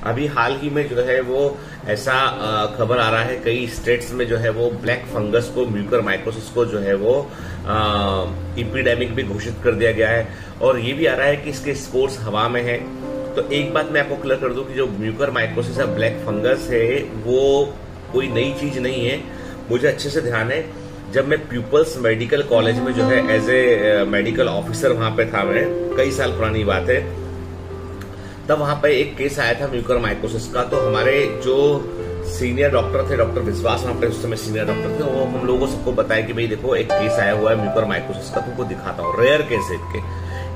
अभी हाल ही में जो है वो ऐसा खबर आ रहा है, कई स्टेट्स में जो है वो ब्लैक फंगस को, म्यूकरमाइकोसिस को जो है वो एपिडेमिक भी घोषित कर दिया गया है। और ये भी आ रहा है कि इसके स्पोर्स हवा में है। तो एक बात मैं आपको क्लियर कर दूं कि जो म्यूकरमाइकोसिस है, ब्लैक फंगस है, वो कोई नई चीज नहीं है। मुझे अच्छे से ध्यान है, जब मैं पीपल्स मेडिकल कॉलेज में जो है एज ए मेडिकल ऑफिसर वहां पे था, मैं कई साल पुरानी बात है, तब वहां पे एक केस आया था म्यूकरमाइकोसिस का। तो हमारे जो सीनियर डॉक्टर थे, डॉक्टर विश्वास वहां पे उस समय सीनियर डॉक्टर थे, वो हम लोगों को सबको बताया कि भाई देखो एक केस आया हुआ है म्यूकरमाइकोसिस का, तुमको दिखाता हूँ। रेयर केस है के,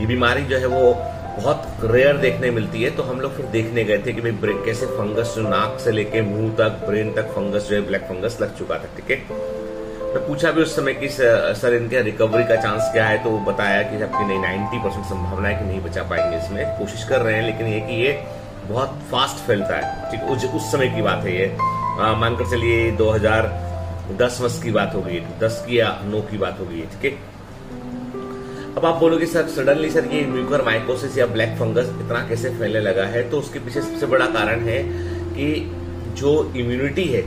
ये बीमारी जो है वो बहुत रेयर देखने मिलती है। तो हम लोग फिर देखने गए थे कि भाई कैसे फंगस जो नाक से लेके मुंह तक, ब्रेन तक फंगस जो है, ब्लैक फंगस लग चुका था। ठीक है, मैं पूछा भी उस समय कि सर इनके रिकवरी का चांस क्या है, तो वो बताया कि आपकी नहीं 90% संभावना है कि नहीं बचा पाएंगे, इसमें कोशिश कर रहे हैं, लेकिन ये कि ये बहुत फास्ट फैलता है। ठीक, उस समय की बात है ये, मानकर चलिए 2010 की बात हो गई, 10 की या 9 की बात हो गई। ठीक है, अब आप बोलोगे सर सडनली सर ये म्यूकरमाइकोसिस या ब्लैक फंगस इतना कैसे फैलने लगा है? तो उसके पीछे सबसे बड़ा कारण है कि जो इम्यूनिटी है,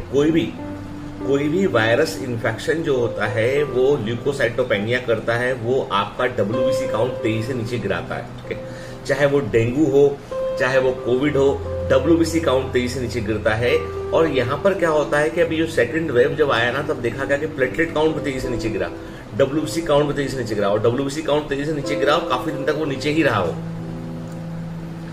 कोई भी वायरस इन्फेक्शन जो होता है वो ल्यूकोसाइटोपेनिया करता है, वो आपका WBC काउंट तेजी से नीचे गिराता है। ठीक है, चाहे वो डेंगू हो, चाहे वो कोविड हो, WBC काउंट तेजी से नीचे गिरता है। और यहाँ पर क्या होता है कि अभी जो सेकंड वेव जब आया ना, तब देखा गया कि प्लेटलेट काउंट भी तेजी से नीचे गिरा, WBC काउंट भी तेजी से नीचे गिरा, और WBC काउंट तेजी से नीचे गिरा और काफी दिन तक वो नीचे ही रहा हो।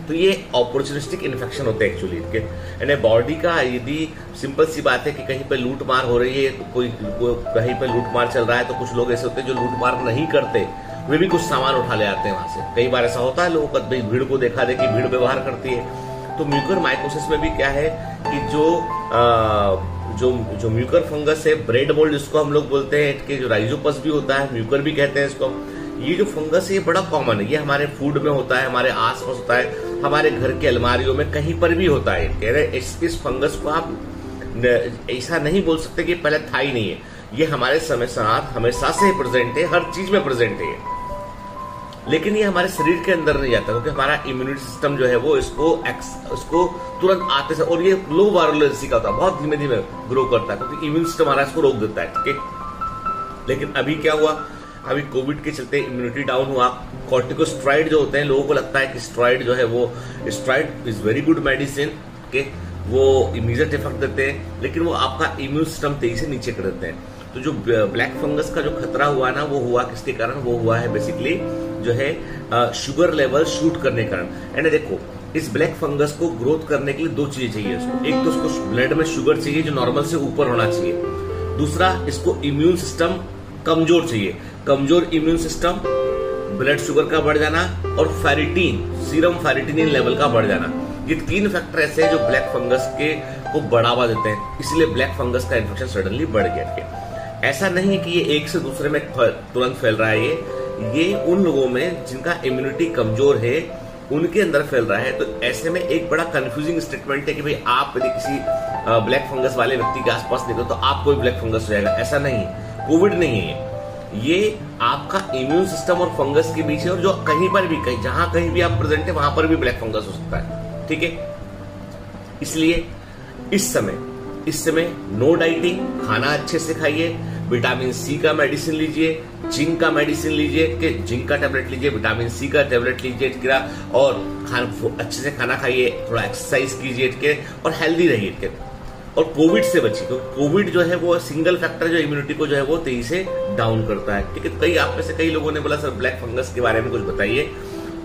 तो ये ऑपर्चुनिस्टिक इन्फेक्शन होते हैं एक्चुअली के, यानी बॉडी का, यदि सिंपल सी बात है कि कहीं पे लूट मार हो रही है, कोई कहीं पे लूट मार चल रहा है, तो कुछ लोग ऐसे होते हैं जो लूट मार नहीं करते, वे भी कुछ सामान उठा ले आते हैं वहां से। कई बार ऐसा होता है, लोगों का भीड़ को देखा दे कि भीड़ व्यवहार करती है। तो म्यूकरमाइकोसिस में भी क्या है कि जो म्यूकर फंगस है, ब्रेड मोल्ड जिसको हम लोग बोलते हैं, कि जो राइजोपस भी होता है, म्यूकर भी कहते हैं इसको, ये जो फंगस है ये बड़ा कॉमन है। ये हमारे फूड में होता है, हमारे आसपास होता है, हमारे घर के अलमारियों में कहीं पर भी होता है। कह रहे इस फंगस को आप ऐसा नहीं बोल सकते कि पहले था ही नहीं है, ये हमारे समय साथ हमेशा से प्रेजेंट है, हर चीज में प्रेजेंट है। लेकिन ये हमारे शरीर के अंदर नहीं जाता, क्योंकि हमारा इम्यूनिटी सिस्टम जो है वो इसको तुरंत आते से, और ये लो वायरुलेंसी का होता है, बहुत धीमे धीमे ग्रो करता है, क्योंकि इम्यून सिस्टम हमारा इसको रोक देता है। ठीक है, लेकिन अभी क्या हुआ, अभी कोविड के चलते इम्यूनिटी डाउन हुआ। कॉर्टिकोस्टेरॉइड जो होते हैं, लोगों को लगता है कि स्टेरॉइड जो है वो, steroid is very good medicine के, वो इमीडिएट इफेक्ट देते हैं, लेकिन वो आपका इम्यून सिस्टम तेजी से नीचे कर देते हैं। तो जो ब्लैक फंगस का जो खतरा हुआ ना, वो हुआ किसके कारण? वो हुआ है बेसिकली जो है शुगर लेवल शूट करने के कारण। एंड देखो, इस ब्लैक फंगस को ग्रोथ करने के लिए दो चीजें चाहिए इसको। एक तो उसको ब्लड में शुगर चाहिए जो नॉर्मल से ऊपर होना चाहिए, दूसरा इसको इम्यून सिस्टम कमजोर चाहिए। कमजोर इम्यून सिस्टम, ब्लड शुगर का बढ़ जाना, और फेरिटीन, सीरम फेरिटिनिन लेवल का बढ़ जाना, ये तीन फैक्टर ऐसे हैं जो ब्लैक फंगस को बढ़ावा देते हैं। इसलिए ब्लैक फंगस का इन्फेक्शन सडनली बढ़ गया। ऐसा नहीं है कि ये एक से दूसरे में तुरंत फैल रहा है, ये उन लोगों में जिनका इम्यूनिटी कमजोर है उनके अंदर फैल रहा है। तो ऐसे में एक बड़ा कंफ्यूजिंग स्टेटमेंट है कि भाई आप यदि किसी ब्लैक फंगस वाले व्यक्ति के आसपास निकलो तो आपको भी ब्लैक फंगस हो जाएगा, ऐसा नहीं। कोविड नहीं है ये आपका इम्यून सिस्टम और फंगस के बीच है, और जो कहीं पर भी जहां कहीं भी आप प्रेजेंट है वहां पर भी ब्लैक फंगस हो सकता है। ठीक है, इसलिए इस समय नो डाइटिंग, खाना अच्छे से खाइए, विटामिन सी का मेडिसिन लीजिए, जिंक का मेडिसिन लीजिए, कि जिंक का टेबलेट लीजिए, विटामिन सी का टेबलेट लीजिए, और अच्छे से खाना खाइए, थोड़ा एक्सरसाइज कीजिए, और हेल्दी रहिए, और कोविड से बचिए, क्योंकि कोविड जो है वो सिंगल फैक्टर जो इम्यूनिटी को जो है वो तेजी से डाउन करता है। ठीक है, कई आप में से कई लोगों ने बोला सर ब्लैक फंगस के बारे में कुछ बताइए।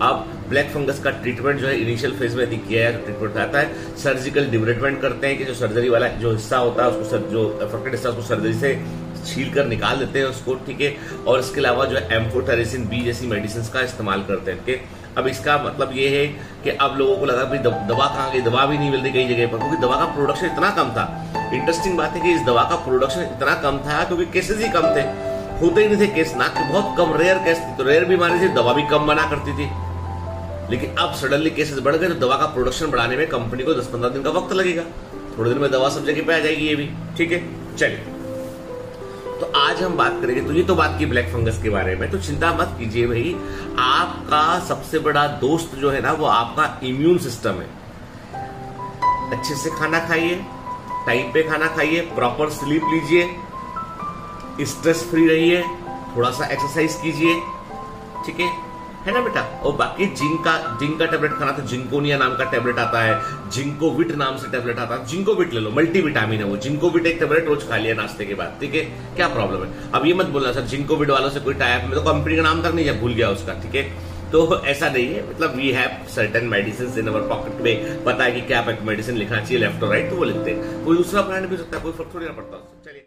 अब ब्लैक फंगस का ट्रीटमेंट जो है इनिशियल फेज में यदि किया है, ट्रीटमेंट आता है, सर्जिकल डिब्रेटमेंट करते हैं कि जो सर्जरी वाला जो हिस्सा होता है उसको, जो अफेक्टेड हिस्सा उसको सर्जरी से छील कर निकाल देते हैं उसको। ठीक है, और इसके अलावा जो है एम्फोटेरिसिन बी जैसी मेडिसिन का इस्तेमाल करते हैं। ठीक, अब इसका मतलब ये है कि अब लोगों को लगा भाई दवा कहाँ गई, दवा भी नहीं मिलती कई जगह पर, क्योंकि दवा का प्रोडक्शन इतना कम था। इंटरेस्टिंग बात है कि इस दवा का प्रोडक्शन इतना कम था क्योंकि केसेस ही कम थे, होते ही नहीं थे केस ना, कि बहुत कम रेयर केस थी, तो रेयर बीमारी थी, दवा भी कम बना करती थी। लेकिन अब सडनली केसेस बढ़ गए, तो दवा का प्रोडक्शन बढ़ाने में कंपनी को 10-15 दिन का वक्त लगेगा, थोड़े दिन में दवा सब जगह पे आ जाएगी ये भी। ठीक है, चलिए, तो आज हम बात करेंगे, तो ये तो बात की ब्लैक फंगस के बारे में। तो चिंता मत कीजिए भाई, आपका सबसे बड़ा दोस्त जो है ना वो आपका इम्यून सिस्टम है। अच्छे से खाना खाइए, टाइम पे खाना खाइए, प्रॉपर स्लीप लीजिए, स्ट्रेस फ्री रहिए, थोड़ा सा एक्सरसाइज कीजिए, ठीक है ना बेटा। और बाकी जिंक का टैबलेट खाना, तो जिंकोनिया नाम का टैबलेट आता है, जिंकोविट नाम से टैबलेट आता है, जिंकोविट ले लो, मल्टीविटामिन है वो। जिंकोविट एक टैबलेट रोज खा लिया नाश्ते के बाद, ठीक है, क्या प्रॉब्लम है। अब ये मत बोलना सर जिंकोविट वालों से कोई टाइप में, तो कंपनी का नाम तक नहीं भूल गया उसका, ठीक है। तो ऐसा नहीं है, मतलब we have certain medicine in our pocket में, पता है कि क्या मेडिसिन लिखना चाहिए लेफ्ट और राइट, तो वो लिखते हैं। कोई दूसरा ब्रांड भी हो सकता है, कोई फर्क थोड़ी ना पड़ता। चलिए।